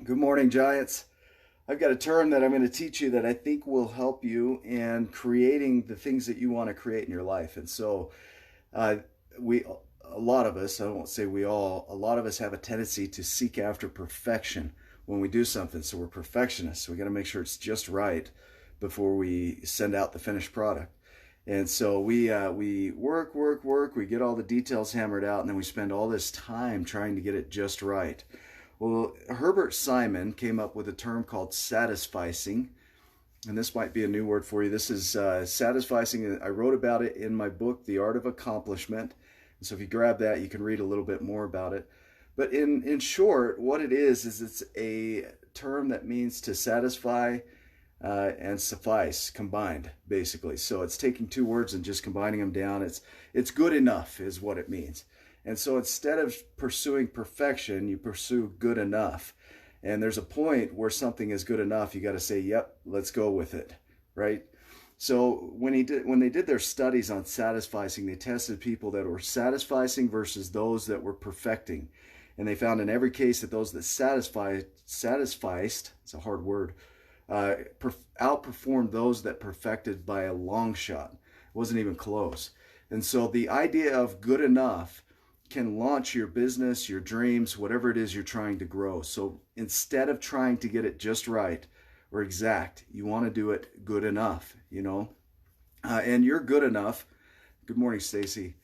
Good morning, Giants. I've got a term that I'm going to teach you that I think will help you in creating the things that you want to create in your life. And so, uh, a lot of us, I won't say we all, a lot of us have a tendency to seek after perfection when we do something. So we're perfectionists. So we got to make sure it's just right before we send out the finished product. And so we work. We get all the details hammered out, and then we spend all this time trying to get it just right. Well, Herbert Simon came up with a term called satisficing, and this might be a new word for you. This is satisficing. I wrote about it in my book, The Art of Accomplishment. And so if you grab that, you can read a little bit more about it. But in short, what it is it's a term that means to satisfy and suffice combined, basically. So it's taking two words and just combining them down. It's good enough is what it means. And so instead of pursuing perfection, you pursue good enough. And there's a point where something is good enough, you got to say, yep, let's go with it, right? So when they did their studies on satisficing, they tested people that were satisficing versus those that were perfecting. And they found in every case that those that satisficed, it's a hard word, outperformed those that perfected by a long shot. It wasn't even close. And so the idea of good enough can launch your business, your dreams, whatever it is you're trying to grow. So instead of trying to get it just right or exact, you want to do it good enough, and you're good enough. Good morning, Stacy.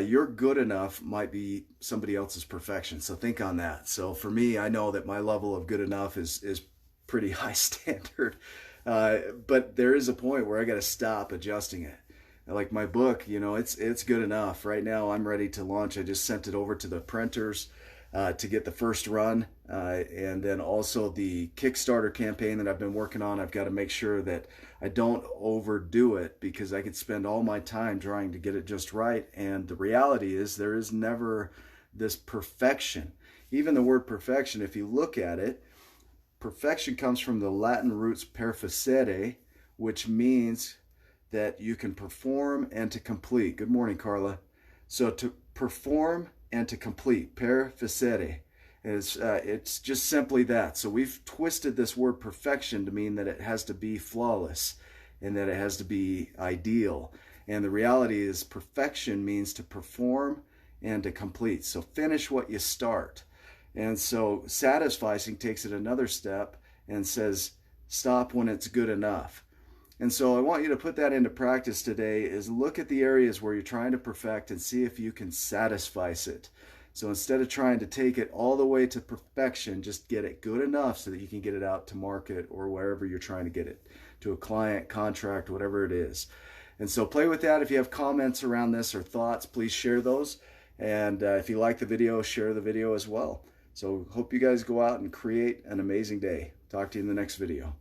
Your good enough might be somebody else's perfection. So think on that. So for me, I know that my level of good enough is pretty high standard, but there is a point where I got to stop adjusting it. Like my book, it's good enough. Right now, I'm ready to launch. I just sent it over to the printers to get the first run. And then also the Kickstarter campaign that I've been working on, I've got to make sure that I don't overdo it because I could spend all my time trying to get it just right. And the reality is there is never this perfection. Even the word perfection, if you look at it, perfection comes from the Latin roots perficere, which means that you can perform and to complete. Good morning, Carla. So to perform and to complete, perficere, it's just simply that. So we've twisted this word perfection to mean that it has to be flawless and that it has to be ideal. And the reality is perfection means to perform and to complete. So finish what you start. And so satisficing takes it another step and says stop when it's good enough. And so I want you to put that into practice today is look at the areas where you're trying to perfect and see if you can satisfice it. So instead of trying to take it all the way to perfection, just get it good enough so that you can get it out to market or wherever you're trying to get it, to a client, contract, whatever it is. And so play with that. If you have comments around this or thoughts, please share those. And if you like the video, share the video as well. So hope you guys go out and create an amazing day. Talk to you in the next video.